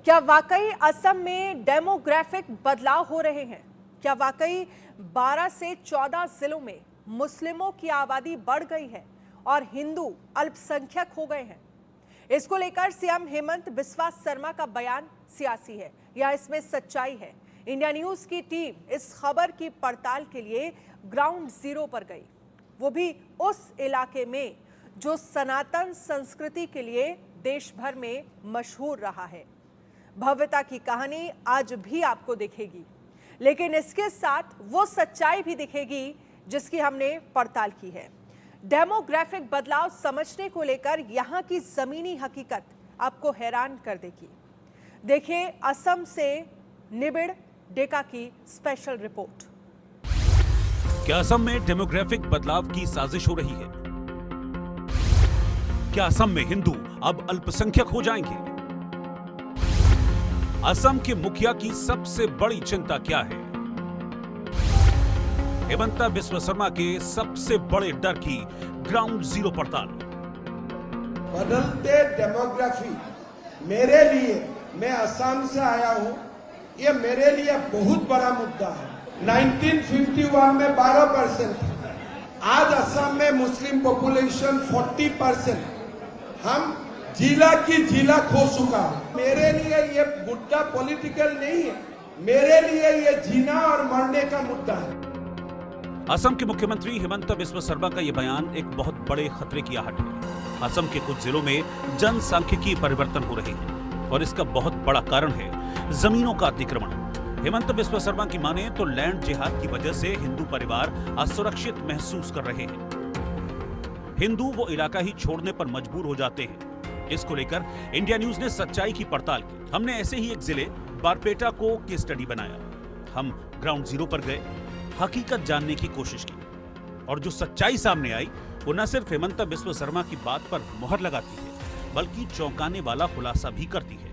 क्या वाकई असम में डेमोग्राफिक बदलाव हो रहे हैं? क्या वाकई 12 से 14 जिलों में मुस्लिमों की आबादी बढ़ गई है और हिंदू अल्पसंख्यक हो गए हैं? इसको लेकर सीएम हेमंत बिस्वा शर्मा का बयान सियासी है या इसमें सच्चाई है? इंडिया न्यूज की टीम इस खबर की पड़ताल के लिए ग्राउंड जीरो पर गई, वो भी उस इलाके में जो सनातन संस्कृति के लिए देश भर में मशहूर रहा है। भव्यता की कहानी आज भी आपको दिखेगी, लेकिन इसके साथ वो सच्चाई भी दिखेगी जिसकी हमने पड़ताल की है। डेमोग्राफिक बदलाव समझने को लेकर यहां की जमीनी हकीकत आपको हैरान कर देगी। देखिए असम से निबिड़ डेका की स्पेशल रिपोर्ट। क्या असम में डेमोग्राफिक बदलाव की साजिश हो रही है? क्या असम में हिंदू अब अल्पसंख्यक हो जाएंगे? असम के मुखिया की सबसे बड़ी चिंता क्या है? हेमंत बिस्वा शर्मा के सबसे बड़े डर की ग्राउंड जीरो पड़ताल। बदलते डेमोग्राफी मेरे लिए, मैं असम से आया हूं, ये मेरे लिए बहुत बड़ा मुद्दा है। 1951 में 12% था, आज असम में मुस्लिम पॉपुलेशन 40%। हम जिला की जिला खो चुका हूं। मेरे लिए ये मुद्दा पॉलिटिकल नहीं है, मेरे लिए ये जीना और मरने का मुद्दा है। असम के मुख्यमंत्री हेमंत बिस्वा शर्मा का यह बयान एक बहुत बड़े खतरे की आहट है। असम के कुछ जिलों में जनसांख्यिकी परिवर्तन हो रहे हैं और इसका बहुत बड़ा कारण है जमीनों का अतिक्रमण। हेमंत बिस्वा शर्मा की माने तो लैंड जिहाद की वजह से हिंदू परिवार असुरक्षित महसूस कर रहे हैं। हिंदू वो इलाका ही छोड़ने पर मजबूर हो जाते हैं। इसको लेकर इंडिया न्यूज ने सच्चाई की पड़ताल की। हमने ऐसे ही एक जिले बारपेटा को केस स्टडी बनाया। हम ग्राउंड जीरो पर गए, हकीकत जानने की कोशिश की और जो सच्चाई सामने आई वो न सिर्फ हेमंत बिस्वा शर्मा की बात पर मुहर लगाती है बल्कि चौंकाने वाला खुलासा भी करती है।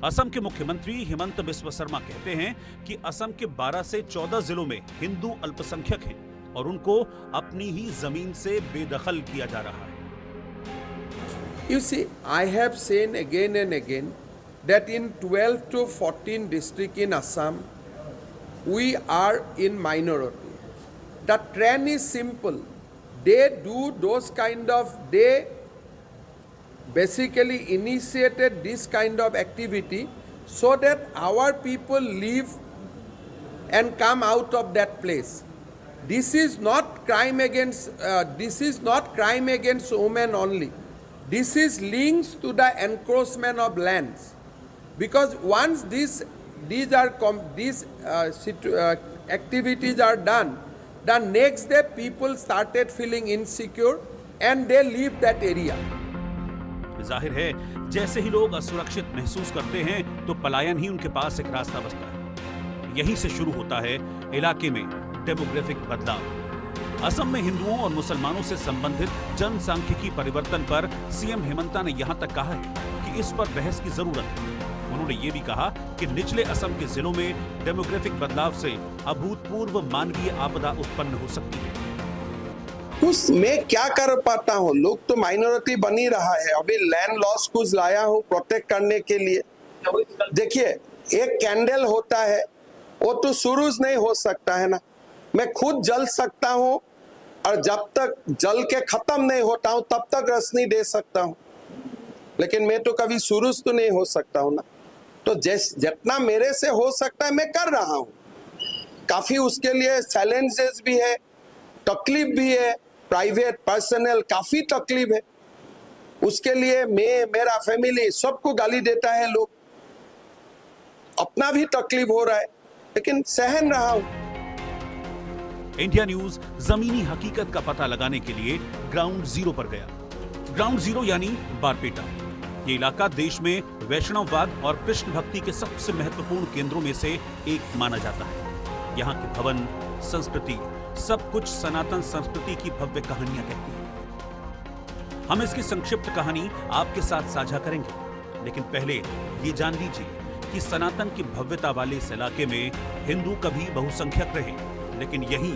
असम के मुख्यमंत्री हेमंत बिस्वा शर्मा कहते हैं कि असम के 12 से 14 जिलों में हिंदू अल्पसंख्यक हैं और उनको अपनी ही जमीन से बेदखल किया जा रहा है। You see, I have seen again and again that in 12 to 14 districts in Assam, we are in minority. The trend is simple. They do those they basically initiated this kind of activity so that our people leave and come out of that place. This is not crime against women only. This is links to the encroachment of lands, because once these activities are done, the next day people started feeling insecure and they leave that area. जाहिर है जैसे ही लोग असुरक्षित महसूस करते हैं तो पलायन ही उनके पास एक रास्ता बचता है। यहीं से शुरू होता है इलाके में डेमोग्राफिक बदलाव। असम में हिंदुओं और मुसलमानों से संबंधित जनसांख्यिकी परिवर्तन पर सीएम हेमंत ने यहां तक कहा है कि इस पर बहस की जरूरत है। उन्होंने ये भी कहा कि निचले असम के जिलों में डेमोग्राफिक बदलाव से अभूतपूर्व मानवीय आपदा उत्पन्न हो सकती है। कुछ मैं क्या कर पाता हूँ, लोग तो माइनॉरिटी बन ही रहा है। अभी लैंड लॉस कुछ लाया हूँ प्रोटेक्ट करने के लिए। देखिए, एक कैंडल होता है वो तो सूरज नहीं हो सकता है ना। मैं खुद जल सकता हूँ और जब तक जल के खत्म नहीं होता हूँ तब तक रोशनी दे सकता हूँ, लेकिन मैं तो कभी सूरज तो नहीं हो सकता हूँ ना। तो जितना मेरे से हो सकता है मैं कर रहा हूँ। काफी उसके लिए चैलेंजेस भी है, तकलीफ भी है, प्राइवेट पर्सनल काफी तकलीफ है। उसके लिए मैं, मेरा फैमिली सबको गाली देता है लोग, अपना भी तकलीफ हो रहा है, लेकिन सहन रहा हूँ। इंडिया न्यूज जमीनी हकीकत का पता लगाने के लिए ग्राउंड जीरो पर गया। ग्राउंड जीरो यानी बारपेटा। ये इलाका देश में वैष्णववाद और कृष्ण भक्ति के सबसे महत्वपूर्ण केंद्रों में से एक माना जाता है। यहाँ के भवन, संस्कृति, सब कुछ सनातन संस्कृति की भव्य कहानियां कहती हैं। हम इसकी संक्षिप्त कहानी आपके साथ साझा करेंगे, लेकिन पहले ये जान लीजिए कि सनातन की भव्यता वाले इस इलाके में हिंदू कभी बहुसंख्यक रहे, लेकिन यहीं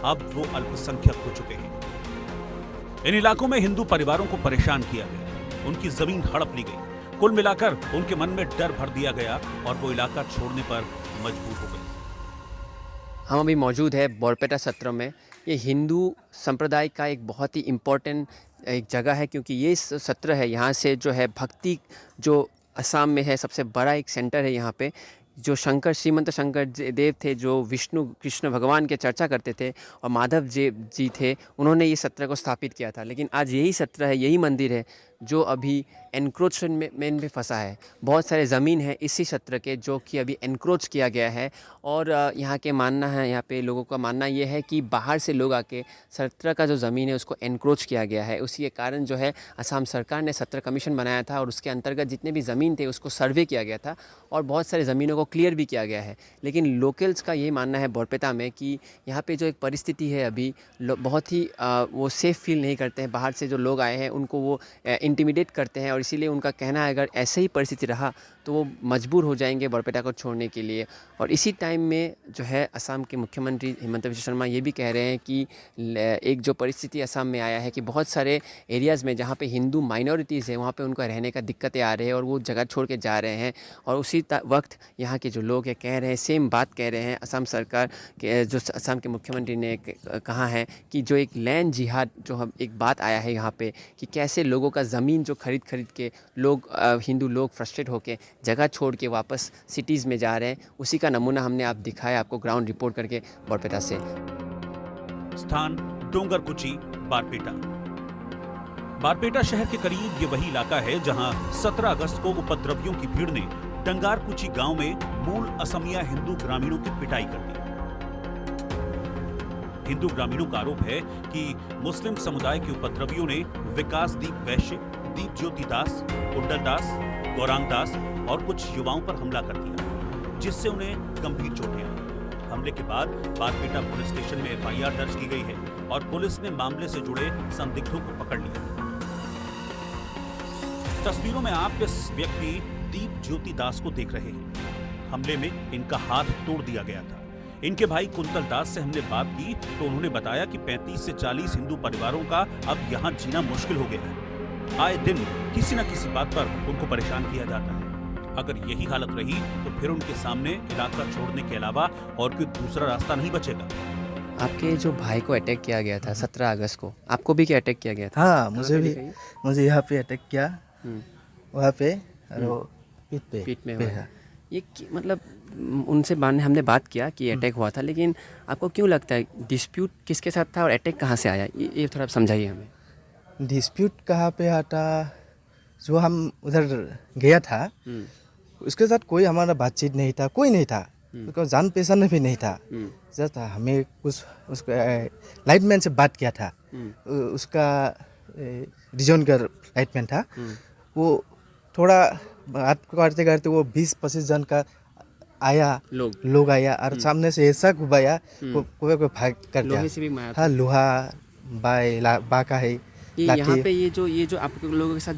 अब वो अल्पसंख्यक हो चुके हैं। इन इलाकों में हिंदू परिवारों को परेशान किया गया, उनकी जमीन हड़प ली गई, कुल मिलाकर उनके मन में डर भर दिया गया और वो इलाका छोड़ने पर मजबूर हो गए। हम अभी मौजूद है बोरपेटा सत्र में। ये हिंदू संप्रदाय का एक बहुत ही इम्पोर्टेंट एक जगह है, क्योंकि ये सत्र है, यहाँ से जो है भक्ति जो असम में है सबसे बड़ा एक सेंटर है। यहाँ पे जो श्रीमंत शंकर देव थे, जो विष्णु कृष्ण भगवान के चर्चा करते थे, और माधव जी थे, उन्होंने ये सत्र को स्थापित किया था। लेकिन आज यही सत्र है, यही मंदिर है जो अभी एनक्रोचमेंट में फंसा है। बहुत सारे ज़मीन है इसी सत्र के जो कि अभी एनक्रोच किया गया है, और यहाँ के मानना है, यहाँ पे लोगों का मानना ये है कि बाहर से लोग आके सत्र का जो ज़मीन है उसको एनक्रोच किया गया है। उसी के कारण जो है असम सरकार ने सत्र कमीशन बनाया था, और उसके अंतर्गत जितने भी ज़मीन थे उसको सर्वे किया गया था, और बहुत सारे ज़मीनों को क्लियर भी किया गया है। लेकिन लोकल्स का यही मानना है बोरपेटा में कि यहाँ पे जो एक परिस्थिति है अभी बहुत ही वो सेफ़ फील नहीं करते हैं। बाहर से जो लोग आए हैं उनको वो इंटिमिडेट करते हैं, और इसीलिए उनका कहना है अगर ऐसे ही परिस्थिति रहा तो वो मजबूर हो जाएंगे बोरपेटा को छोड़ने के लिए। और इसी टाइम में जो है असम के मुख्यमंत्री हिमंत बिस्वा शर्मा ये भी कह रहे हैं कि एक जो परिस्थिति असम में आया है कि बहुत सारे एरियाज़ में जहाँ पे हिंदू माइनॉरिटीज़ हैं वहाँ पे उनका रहने का दिक्कतें आ रही है, और वो जगह छोड़ के जा रहे हैं। और उसी वक्त यहाँ के जो लोग हैं कह रहे हैं, सेम बात कह रहे हैं। असम सरकार के जो असम के मुख्यमंत्री ने कहा है कि जो एक लैंड जिहाद जो हम एक बात आया है यहाँ पे कि कैसे लोगों का ज़मीन जो खरीद के लोग हिंदू लोग फ्रस्ट्रेट होके जगह छोड़ के वापस सिटीज़ में जा रहे हैं, उसी का नमूना हमने आप दिखाया आपको ग्राउंड रिपोर्ट करके बोरपेटा से। स्थान डोंगरकुची, बारपेटा। बारपेटा शहर के करीब ये वही इलाका है जहां 17 अगस्त को उपद्रवियों की भीड़ ने डंगारकुची गांव में मूल असमिया हिंदू ग्रामीणों की पिटाई कर दी। हिंदू ग्रामीणों का आरोप है कि मुस्लिम समुदाय के उपद्रवियों ने विकासदीप वैश्य, दीप ज्योति दास, कुंडल दास, गौरांग दास और कुछ युवाओं पर हमला कर दिया, जिससे उन्हें गंभीर चोटें आई। हमले के बाद बारपेटा पुलिस स्टेशन में FIR दर्ज की गई है और पुलिस ने मामले से जुड़े संदिग्धों को पकड़ लिया। तस्वीरों में आप इस व्यक्ति दीप ज्योति दास को देख रहे हैं। हमले में इनका हाथ तोड़ दिया गया था। इनके भाई कुंतल दास से हमने बात की तो उन्होंने बताया कि 35 से 40 हिंदू परिवारों का अब यहाँ जीना मुश्किल हो गया है। आए दिन किसी न किसी बात पर उनको परेशान किया जाता है। अगर यही हालत रही तो फिर उनके सामने इलाका छोड़ने के अलावा और कोई दूसरा रास्ता नहीं बचेगा। आपके जो भाई को अटैक किया गया था 17 अगस्त को, आपको भी क्या अटैक किया गया था? हाँ, मुझे यहाँ पे अटैक किया, वहाँ पे और पीठ में हुआ। ये मतलब उनसे हमने बात किया कि अटैक हुआ था, लेकिन आपको क्यों लगता है डिस्प्यूट किसके साथ था और अटैक कहाँ से आया? ये थोड़ा समझाइए हमें। डिस्प्यूट कहाँ पे आता, जो हम उधर गया था उसके साथ कोई हमारा बातचीत नहीं था, कोई नहीं था, उसका जान पहचान भी नहीं था। जस्ट हमें कुछ उसका लाइटमैन से बात किया था, उसका रीजन का लाइटमैन था। वो थोड़ा बात करते करते वो 20-25 जन का आया लोग आया और सामने से ऐसा घुमाया कोई भाग कर दिया। हाँ, लोहा बाका है। यहाँ पे ये जो आप लोगों के साथ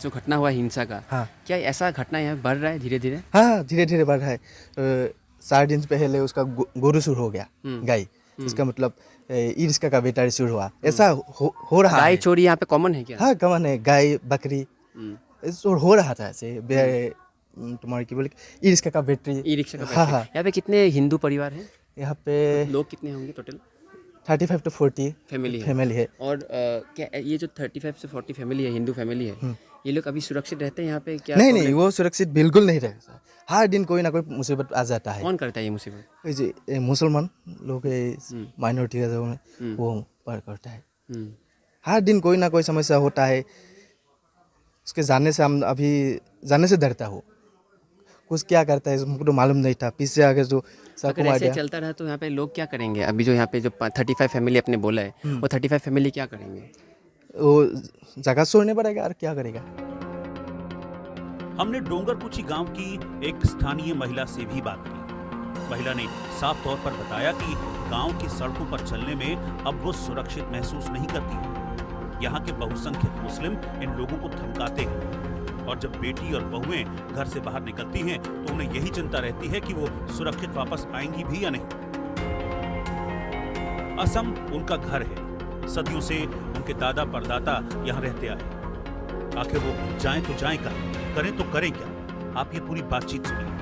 जो घटना हुआ हिंसा का, हाँ, क्या ऐसा घटना यहाँ बढ़ रहा है धीरे धीरे? हाँ, धीरे धीरे बढ़ रहा है। 4 दिन पहले उसका गोरू शुरू हो गया, गाय। इसका मतलब ईर्ष्का का बेटा शुरू हुआ, ऐसा हो रहा है। गाय चोरी यहाँ पे कॉमन है क्या? हाँ, कॉमन है, गाय बकरी हो रहा था ऐसे। तुम्हारे की बोले ईर्ष्का का बैटरी। हाँ हाँ। यहाँ पे कितने हिंदू परिवार हैं? यहाँ पे लोग कितने होंगे टोटल? 35 to 40 फैमिली है। और क्या ये जो 35 से 40 फैमिली है, हिंदू फैमिली है, ये लोग अभी सुरक्षित रहते हैं यहाँ पे क्या? नहीं, वो सुरक्षित बिल्कुल नहीं रहता। हर दिन कोई ना कोई मुसीबत आ जाता है। कौन करता है ये मुसीबत? जी मुसलमान लोग माइनॉरिटी का जो वो पर करता है। हर दिन कोई ना कोई समस्या होता है। उसके जानने से हम अभी जाने से डरता हो, कुछ क्या करता है हमको तो मालूम नहीं था। पीछे आगे जो अगर ऐसे चलता रहा तो यहाँ पे लोग क्या करेंगे? अभी जो यहाँ पे जो 35 फैमिली अपने बोला है, वो 35 फैमिली क्या करेंगे? वो जगह छोड़ने पड़ेगा और क्या करेगा। हमने डोंगरकुची गांव की एक स्थानीय महिला से भी बात की। महिला ने साफ तौर पर बताया कि गांव की सड़कों पर चलने में अब वो सुरक्षित महसूस नहीं करती है। यहाँ के बहुसंख्यक मुस्लिम इन लोगों को धमकाते हैं और जब बेटी और बहुएं घर से बाहर निकलती हैं तो उन्हें यही चिंता रहती है कि वो सुरक्षित वापस आएंगी भी या नहीं। असम उनका घर है। सदियों से उनके दादा परदादा यहाँ रहते आए। आखिर वो जाएं तो जाएं कहाँ? करें तो करें क्या? आप ये पूरी बातचीत सुनिए।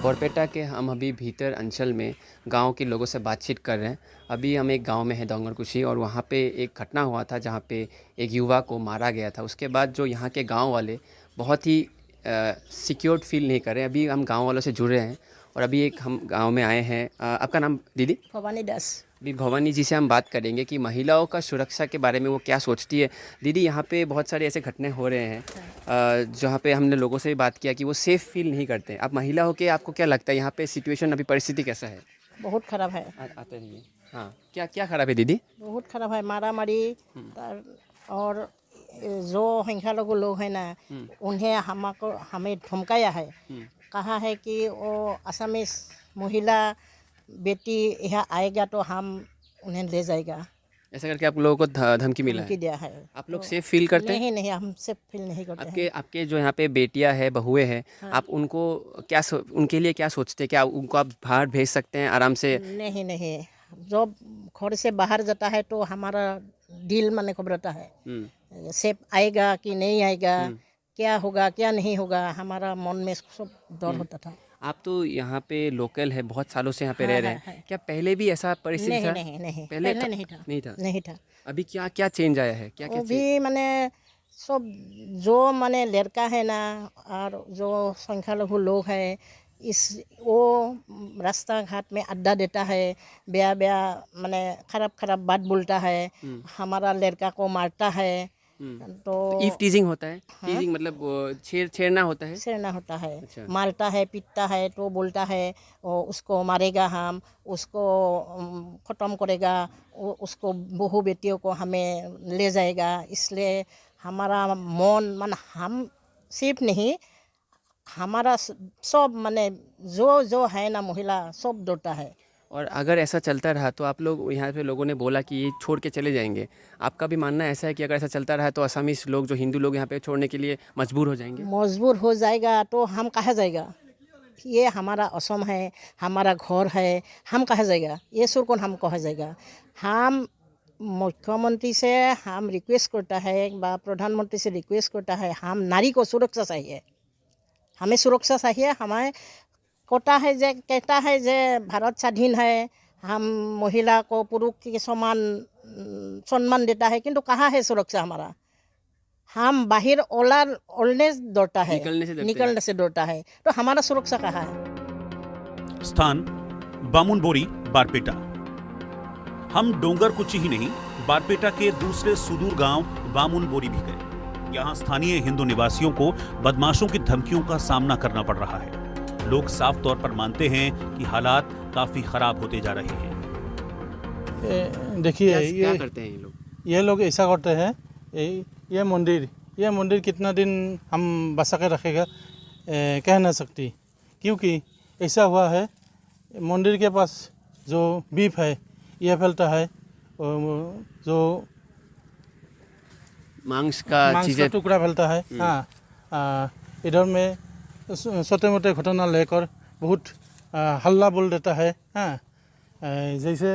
बोरपेटा के हम अभी भीतर अंचल में गांव के लोगों से बातचीत कर रहे हैं। अभी हम एक गांव में है डोंगरकुशी, और वहाँ पे एक घटना हुआ था जहाँ पे एक युवा को मारा गया था। उसके बाद जो यहाँ के गांव वाले बहुत ही सिक्योर्ड फील नहीं कर रहे हैं। अभी हम गांव वालों से जुड़ रहे हैं और अभी एक हम गांव में आए हैं। आपका नाम दीदी? भवानी दास। अभी भवानी जी से हम बात करेंगे कि महिलाओं का सुरक्षा के बारे में वो क्या सोचती है। दीदी, यहाँ पे बहुत सारे ऐसे घटने हो रहे हैं जहाँ पे हमने लोगों से भी बात किया कि वो सेफ़ फील नहीं करते। आप महिला हो के आपको क्या लगता है यहाँ पे सिचुएशन, अभी परिस्थिति कैसा है? बहुत खराब है। आते रहिए। हाँ, क्या क्या खराब है दीदी? बहुत खराब है, मारा मारी। और जो संख्यालघु लोग हैं ना, उन्हें हमें धमकाया है। कहा है कि वो असमीज महिला बेटी यहाँ आएगा तो हम उन्हें ले जाएगा, ऐसा करके आप लोगों को धमकी मिला धमकी है? दिया है। आप लोग सेफ फील करते हैं? नहीं, हम सेफ फील नहीं करते हैं। आपके जो यहाँ पे बेटियाँ हैं, बहुएं हैं, आप उनको उनके लिए क्या सोचते हैं? क्या उनको आप बाहर भेज सकते हैं आराम से? नहीं, जब घर से बाहर जाता है तो हमारा दिल माने घबराता है। सेफ आएगा कि नहीं आएगा, क्या होगा क्या नहीं होगा, हमारा मन में सब डर होता था। आप तो यहाँ पे लोकल है, बहुत सालों से यहाँ पे रह रहे हैं। क्या पहले भी ऐसा परिस्थिति था? नहीं, पहले नहीं था। अभी क्या क्या चेंज आया है? क्या अभी माने सब जो माने लड़का है ना, और जो संख्यालघु लोग है, वो रास्ता घाट में अड्डा देता है, बेया माने खराब बात बोलता है, हमारा लड़का को मारता है। तो ईव टीजिंग होता है? टीजिंग मतलब छेड़ना होता है? छेड़ना होता है। अच्छा। मारता है, पीटता है, तो बोलता है उसको मारेगा, हम उसको ख़त्म करेगा, उसको बहू बेटियों को हमें ले जाएगा। इसलिए हमारा मन मन हम सिर्फ नहीं, हमारा सब माने जो है ना महिला सब डरता है। और अगर ऐसा चलता रहा तो आप लोग यहाँ पे लोगों ने बोला कि ये छोड़ के चले जाएंगे, आपका भी मानना ऐसा है कि अगर ऐसा चलता रहा तो असमीज लोग, जो हिंदू लोग यहाँ पे छोड़ने के लिए मजबूर हो जाएंगे? मजबूर हो जाएगा तो हम कहाँ जाएगा? ये हमारा असम है, हमारा घर है, हम कहाँ जाएगा? ये सुरकोन हम कहाँ जाएगा? हम मुख्यमंत्री से हम रिक्वेस्ट करता है, बा प्रधानमंत्री से रिक्वेस्ट करता है, हम नारी को सुरक्षा चाहिए, हमें सुरक्षा चाहिए। हमें कहता है जे भारत स्वाधीन है, हम महिला को पुरुष के समान सम्मान देता है, किंतु कहाँ है सुरक्षा हमारा? हम बाहर ओलने डरता है, निकलने से डरता है, तो हमारा सुरक्षा कहाँ है? स्थान बामुनबोरी, बारपेटा। हम डोंगरकुची ही नहीं, बारपेटा के दूसरे सुदूर गांव बामुनबोरी भी गए। यहाँ स्थानीय हिंदू निवासियों को बदमाशों की धमकियों का सामना करना पड़ रहा है। लोग साफ तौर पर मानते हैं कि हालात काफी खराब होते जा रहे हैं। देखिए, क्या करते हैं ये लोग ऐसा करते हैं, ये मंदिर कितना दिन हम बचा के रखेगा कह ना सकती, क्योंकि ऐसा हुआ है, मंदिर के पास जो बीफ है ये फैलता है, जो मांस का टुकड़ा फैलता है। हाँ, इधर में छोटे मोटे घटना लेकर बहुत हल्ला बोल देता है। हाँ, जैसे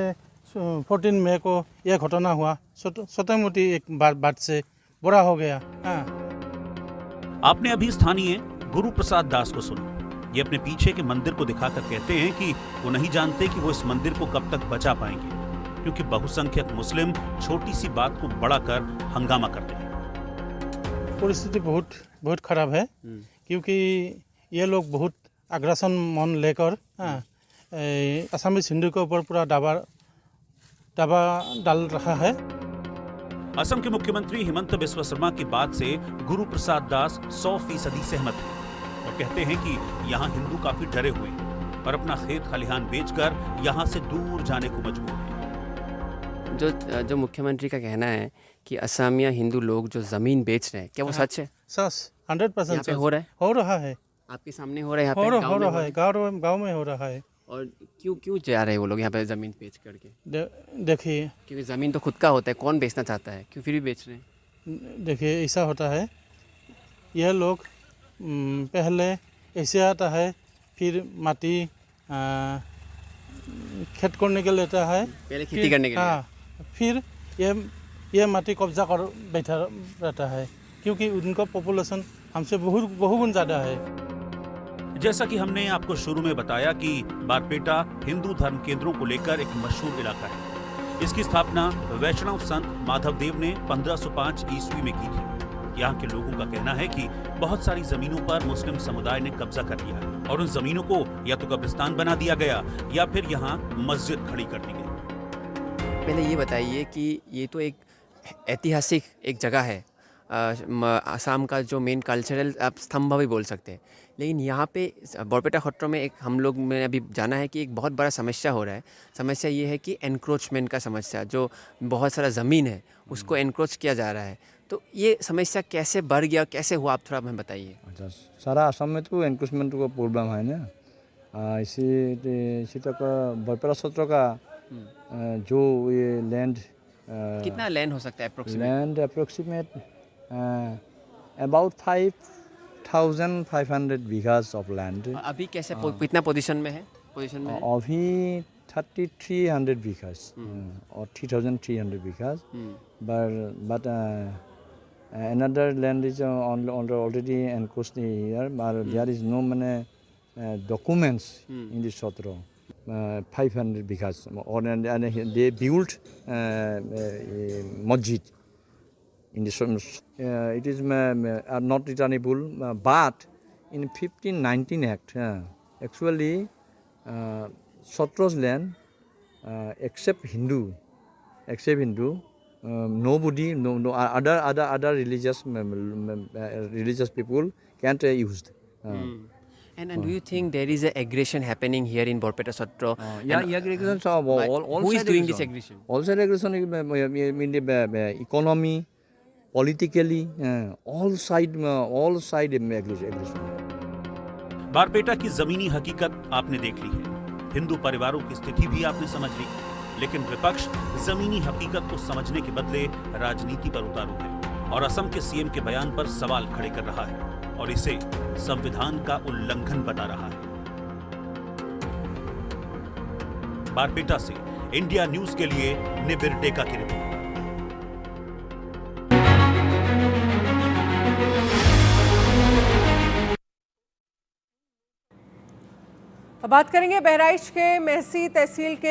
14 मई को यह घटना हुआ, छोटी मोटी एक बात से बड़ा हो गया। हाँ। आपने अभी स्थानीय गुरु प्रसाद दास को सुना। ये अपने पीछे के मंदिर को दिखाकर कहते हैं कि वो नहीं जानते कि वो इस मंदिर को कब तक बचा पाएंगे, क्योंकि बहुसंख्यक मुस्लिम छोटी सी बात को बड़ा कर हंगामा करते हैं। परिस्थिति बहुत खराब है, क्योंकि ये लोग बहुत अग्रसन मन लेकर असमीज हिंदू के ऊपर पूरा दबा डाल रखा है। असम के मुख्यमंत्री हिमंत बिस्वा शर्मा की बात से गुरु प्रसाद दास 100% सहमत हैं और कहते हैं कि यहाँ हिंदू काफी डरे हुए हैं और अपना खेत खलिहान बेचकर यहाँ से दूर जाने को मजबूर हैं। जो मुख्यमंत्री का कहना है कि असमिया हिंदू लोग जो जमीन बेच रहे हैं, क्या वो सच है? सच 100% हो रहा है? आपके सामने हो रहा है? हो रहा है, गाँव में हो रहा है। और क्यों जा रहे हैं वो लोग यहाँ पे ज़मीन बेच करके? देखिए, क्योंकि ज़मीन तो खुद का होता है, कौन बेचना चाहता है, क्यों फिर भी बेच रहे हैं? देखिए, ऐसा होता है, यह लोग पहले ऐसे आता है, फिर माटी खेत करने के लिए लेता है, पहले खेती करने के लिए। हाँ, फिर ये माटी कब्जा कर बैठा रहता है, क्योंकि उनका पॉपुलेशन हमसे बहुगुण ज़्यादा है। जैसा कि हमने आपको शुरू में बताया कि बारपेटा हिंदू धर्म केंद्रों को लेकर एक मशहूर इलाका है। इसकी स्थापना वैष्णव संत माधवदेव ने 1505 ईस्वी में की थी। यहाँ के लोगों का कहना है कि बहुत सारी जमीनों पर मुस्लिम समुदाय ने कब्जा कर लिया है और उन जमीनों को या तो कब्रिस्तान बना दिया गया या फिर यहाँ मस्जिद खड़ी कर दी गई। पहले ये बताइए कि ये तो एक ऐतिहासिक एक जगह है, असम का जो मेन कल्चरल आप स्तंभ भी बोल सकते हैं, लेकिन यहाँ पे बरपेटा खत्रों में एक हम लोग में अभी जाना है कि एक बहुत बड़ा समस्या हो रहा है। समस्या ये है कि एनक्रोचमेंट का समस्या, जो बहुत सारा ज़मीन है उसको एनक्रोच किया जा रहा है। तो ये समस्या कैसे बढ़ गया, कैसे हुआ, आप थोड़ा हमें बताइए। अच्छा, सारा असम में तो एनक्रोचमेंट का प्रॉब्लम है ना। इसी तक बरपेटा क्षेत्र का जो ये लैंड कितना लैंड हो सकता है approximate? Land approximate about 5,500 bighas of land. अभी कैसे कितना पोजीशन में है? अभी 3,300 बीघास और 3,300 बीघास, but another land is already enclosed here, but there is no documents in this Sotro. 500 बीघास, and they built masjid in this. It is not returnable, but in 1519 Act, actually Sotro's land, except Hindu, nobody, no other religious people can't use. And do you think there is an aggression happening here in Borpeta Satro? Aggressions are all who is side doing this aggression. aggression? All side aggression in the economy, politically, all side aggression. Barpeta की जमीनी हकीकत आपने देख ली है, हिंदू परिवारों की स्थिति भी आपने समझ ली, लेकिन विपक्ष जमीनी हकीकत को समझने के बदले राजनीति पर उतारू है और असम के सीएम के बयान पर सवाल खड़े कर रहा है और इसे संविधान का उल्लंघन बता रहा है। बारपेटा से इंडिया न्यूज के लिए निबिर डेका की रिपोर्ट। अब बात करेंगे बहराइच के मेहसी तहसील के